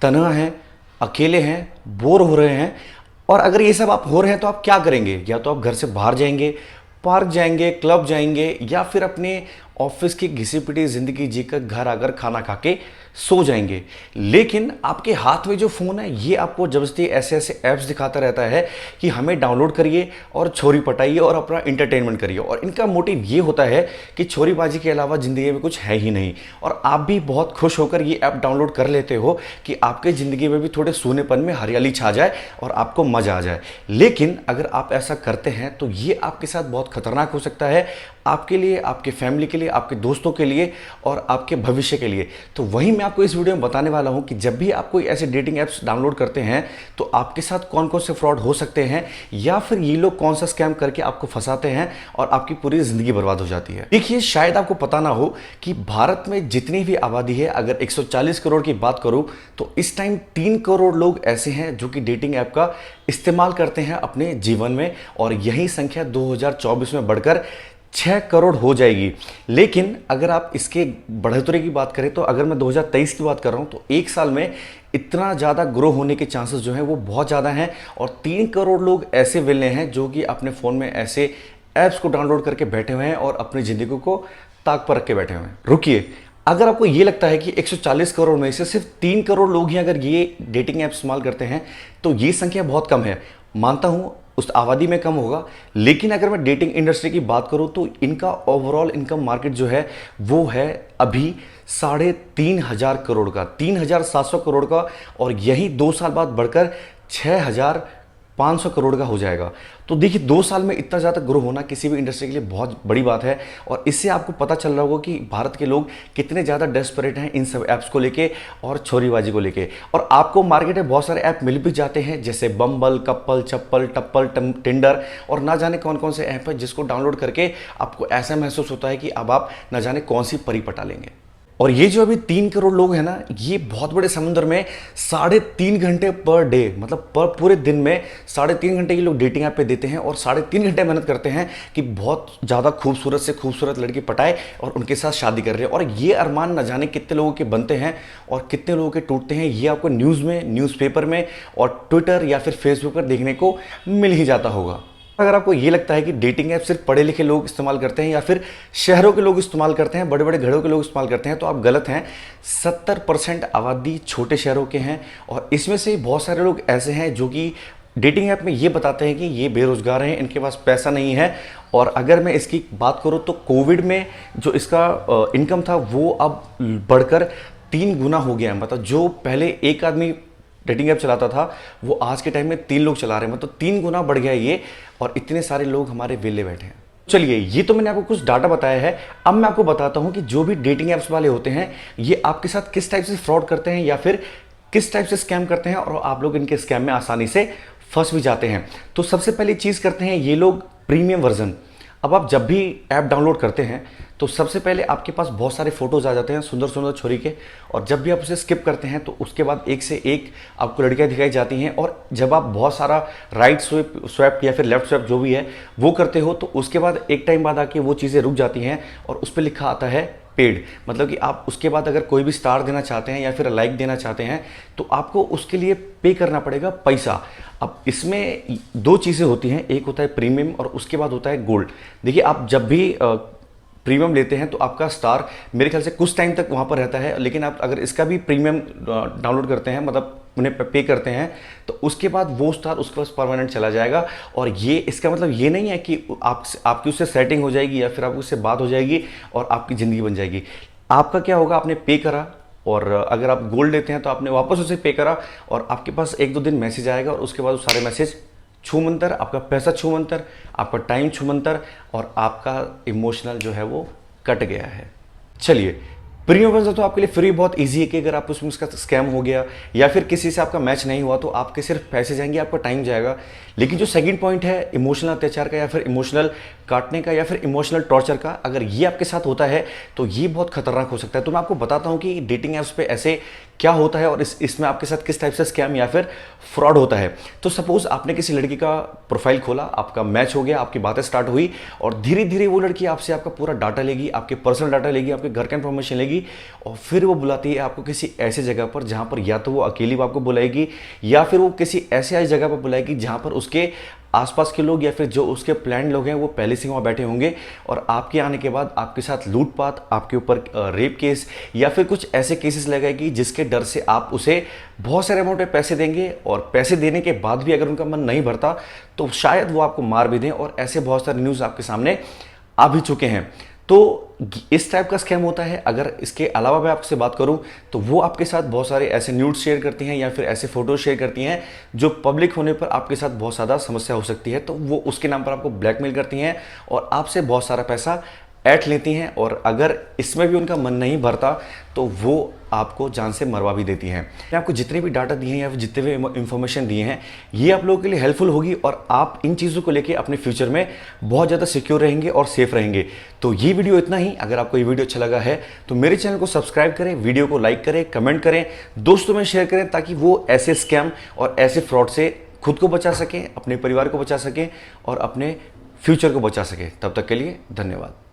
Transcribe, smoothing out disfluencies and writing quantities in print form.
तन्हा हैं, अकेले हैं, बोर हो रहे हैं। और अगर ये सब आप हो रहे हैं तो आप क्या करेंगे? या तो आप घर से बाहर जाएंगे, पार्क जाएंगे, क्लब जाएंगे, या फिर अपने ऑफिस की घिसी पिटी जिंदगी जीकर घर आकर खाना खा के सो जाएंगे। लेकिन आपके हाथ में जो फोन है ये आपको जबरदस्ती ऐसे ऐसे ऐप्स दिखाता रहता है कि हमें डाउनलोड करिए और छोरी पटाइए और अपना इंटरटेनमेंट करिए। और इनका मोटिव ये होता है कि छोरीबाजी के अलावा जिंदगी में कुछ है ही नहीं। और आप भी बहुत खुश होकर ये ऐप डाउनलोड कर लेते हो कि आपके जिंदगी में भी थोड़े सूनेपन में हरियाली छा जाए और आपको मजा आ जाए। लेकिन अगर आप ऐसा करते हैं तो ये आपके साथ बहुत खतरनाक हो सकता है, आपके लिए, आपके फैमिली के लिए, आपके दोस्तों के लिए और आपके भविष्य के लिए। तो वही मैं आपको इस वीडियो में बताने वाला हूं कि जब भी आप कोई ऐसे डेटिंग ऐप्स डाउनलोड करते हैं तो आपके साथ कौन कौन से फ्रॉड हो सकते हैं, या फिर ये लोग कौन सा स्कैम करके आपको फंसाते हैं और आपकी पूरी जिंदगी बर्बाद हो जाती है। देखिए, शायद आपको पता ना हो कि भारत में जितनी भी आबादी है, अगर 140 करोड़ की बात करूं तो इस टाइम 3 करोड़ लोग ऐसे हैं जो कि डेटिंग ऐप का इस्तेमाल करते हैं अपने जीवन में। और यही संख्या 2024 में बढ़कर 6 करोड़ हो जाएगी। लेकिन अगर आप इसके बढ़ोतरी की बात करें तो अगर मैं 2023 की बात कर रहा हूं तो एक साल में इतना ज़्यादा ग्रो होने के चांसेस जो हैं वो बहुत ज़्यादा हैं। और 3 करोड़ लोग ऐसे विले हैं जो कि अपने फ़ोन में ऐसे ऐप्स को डाउनलोड करके बैठे हुए हैं और अपनी ज़िंदगी को ताक पर रख के बैठे हुए हैं। रुकिए, अगर आपको ये लगता है कि 140 करोड़ में से सिर्फ 3 करोड़ लोग ही अगर ये डेटिंग ऐप इस्तेमाल करते हैं तो ये संख्या बहुत कम है। मानता हूं उस आबादी में कम होगा, लेकिन अगर मैं डेटिंग इंडस्ट्री की बात करूं तो इनका ओवरऑल इनकम मार्केट जो है वो है अभी 3,500 करोड़ का, 3,700 करोड़ का। और यही 2 साल बाद बढ़कर 6,500 करोड़ का हो जाएगा। तो देखिए, 2 साल में इतना ज़्यादा ग्रो होना किसी भी इंडस्ट्री के लिए बहुत बड़ी बात है। और इससे आपको पता चल रहा होगा कि भारत के लोग कितने ज़्यादा डेस्परेट हैं इन सब ऐप्स को लेके और छोरीबाजी को लेके। और आपको मार्केट में बहुत सारे ऐप मिल भी जाते हैं जैसे बम्बल, कप्पल, चप्पल, टप्पल, टिंडर और ना जाने कौन कौन से ऐप है जिसको डाउनलोड करके आपको ऐसा महसूस होता है कि अब आप ना जाने कौन सी परी पटा लेंगे। और ये जो अभी 3 करोड़ लोग हैं ना, ये बहुत बड़े समुद्र में 3.5 घंटे पर डे, मतलब पर पूरे दिन में 3.5 घंटे ये लोग डेटिंग ऐप पे देते हैं और 3.5 घंटे मेहनत करते हैं कि बहुत ज़्यादा खूबसूरत से खूबसूरत लड़की पटाए और उनके साथ शादी कर रहे हैं। और ये अरमान न जाने कितने लोगों के बनते हैं और कितने लोगों के टूटते हैं, ये आपको न्यूज़ में, न्यूज़पेपर में और ट्विटर या फिर फेसबुक पर देखने को मिल ही जाता होगा। अगर आपको ये लगता है कि डेटिंग ऐप सिर्फ पढ़े लिखे लोग इस्तेमाल करते हैं या फिर शहरों के लोग इस्तेमाल करते हैं, बड़े बड़े घरों के लोग इस्तेमाल करते हैं, तो आप गलत हैं। 70% आबादी छोटे शहरों के हैं और इसमें से बहुत सारे लोग ऐसे हैं जो कि डेटिंग ऐप में ये बताते हैं कि ये बेरोजगार हैं, इनके पास पैसा नहीं है। और अगर मैं इसकी बात करूँ तो कोविड में जो इसका इनकम था वो अब बढ़कर 3 गुना हो गया है। मतलब जो पहले एक आदमी डेटिंग ऐप चलाता था वो आज के टाइम में 3 लोग चला रहे हैं, मतलब 3 गुना बढ़ गया ये। और इतने सारे लोग हमारे वेले बैठे हैं। चलिए, ये तो मैंने आपको कुछ डाटा बताया है। अब मैं आपको बताता हूं कि जो भी डेटिंग ऐप्स वाले होते हैं ये आपके साथ किस टाइप से फ्रॉड करते हैं या फिर किस टाइप से स्कैम करते हैं और आप लोग इनके स्कैम में आसानी से फंस भी जाते हैं। तो सबसे पहली चीज़ करते हैं ये लोग प्रीमियम वर्जन। अब आप जब भी ऐप डाउनलोड करते हैं तो सबसे पहले आपके पास बहुत सारे फोटोज आ जाते हैं सुंदर सुंदर छोरी के, और जब भी आप उसे स्किप करते हैं तो उसके बाद एक से एक आपको लड़कियां दिखाई जाती हैं। और जब आप बहुत सारा राइट स्वैप या फिर लेफ्ट स्वैप जो भी है वो करते हो तो उसके बाद एक टाइम बाद आके वो चीज़ें रुक जाती हैं और उस पर लिखा आता है पेड। मतलब कि आप उसके बाद अगर कोई भी स्टार देना चाहते हैं या फिर लाइक देना चाहते हैं तो आपको उसके लिए पे करना पड़ेगा पैसा। अब इसमें 2 चीज़ें होती हैं, एक होता है प्रीमियम और उसके बाद होता है गोल्ड। देखिए, आप जब भी प्रीमियम लेते हैं तो आपका स्टार मेरे ख्याल से कुछ टाइम तक वहाँ पर रहता है, लेकिन आप अगर इसका भी प्रीमियम डाउनलोड करते हैं, मतलब उन्हें पे करते हैं, तो उसके बाद वो स्टार उसके पास परमानेंट चला जाएगा। और ये इसका मतलब ये नहीं है कि आपकी उससे सेटिंग हो जाएगी या फिर आपकी उससे बात हो जाएगी और आपकी ज़िंदगी बन जाएगी। आपका क्या होगा, आपने पे करा और अगर आप गोल्ड लेते हैं तो आपने वापस उसे पे करा और आपके पास 1-2 दिन मैसेज आएगा और उसके बाद वो सारे मैसेज छूमंतर, आपका पैसा छूमंतर, आपका टाइम छूमंतर और आपका इमोशनल जो है वो कट गया है। चलिए, प्रीमियम वर्जन तो आपके लिए फ्री बहुत इजी है कि अगर आप उसमें उसका स्कैम हो गया या फिर किसी से आपका मैच नहीं हुआ तो आपके सिर्फ पैसे जाएंगे, आपका टाइम जाएगा। लेकिन जो सेकंड पॉइंट है इमोशनल अत्याचार का या फिर इमोशनल काटने का या फिर इमोशनल टॉर्चर का, अगर ये आपके साथ होता है तो ये बहुत खतरनाक हो सकता है। तो मैं आपको बताता हूं कि डेटिंग ऐप्स पे ऐसे क्या होता है और इसमें आपके साथ किस टाइप से स्कैम या फिर फ्रॉड होता है। तो सपोज आपने किसी लड़की का प्रोफाइल खोला, आपका मैच हो गया, आपकी बातें स्टार्ट हुई और धीरे धीरे वो लड़की आपसे आपका पूरा डाटा लेगी, आपके पर्सनल डाटा लेगी, आपके घर का इंफॉर्मेशन लेगी और फिर वो बुलाती है आपको किसी ऐसी जगह पर जहां पर या तो वो अकेली आपको बुलाएगी या फिर वो किसी ऐसी जगह पर बुलाएगी जहां पर उसके आसपास के लोग या फिर जो उसके प्लान लोग हैं वो पहले से वहाँ बैठे होंगे और आपके आने के बाद आपके साथ लूटपाट, आपके ऊपर रेप केस या फिर कुछ ऐसे केसेस लगाएगी जिसके डर से आप उसे बहुत सारे अमाउंट में पैसे देंगे और पैसे देने के बाद भी अगर उनका मन नहीं भरता तो शायद वो आपको मार भी दें। और ऐसे बहुत सारे न्यूज़ आपके सामने आ भी चुके हैं। तो इस टाइप का स्कैम होता है। अगर इसके अलावा मैं आपसे बात करूं तो वो आपके साथ बहुत सारे ऐसे न्यूड्स शेयर करती हैं या फिर ऐसे फोटोज शेयर करती हैं जो पब्लिक होने पर आपके साथ बहुत ज़्यादा समस्या हो सकती है। तो वो उसके नाम पर आपको ब्लैकमेल करती हैं और आपसे बहुत सारा पैसा ऐंठ लेती हैं और अगर इसमें भी उनका मन नहीं भरता तो वो आपको जान से मरवा भी देती हैं। मैं आपको जितने भी डाटा दिए हैं या फिर जितने भी इंफॉर्मेशन दिए हैं ये आप लोगों के लिए हेल्पफुल होगी और आप इन चीज़ों को लेके अपने फ्यूचर में बहुत ज़्यादा सिक्योर रहेंगे और सेफ रहेंगे। तो ये वीडियो इतना ही। अगर आपको ये वीडियो अच्छा लगा है तो मेरे चैनल को सब्सक्राइब करें, वीडियो को लाइक करें, कमेंट करें, दोस्तों में शेयर करें ताकि वो ऐसे स्कैम और ऐसे फ्रॉड से खुद को बचा सकें, अपने परिवार को बचा सकें और अपने फ्यूचर को बचा सकें। तब तक के लिए धन्यवाद।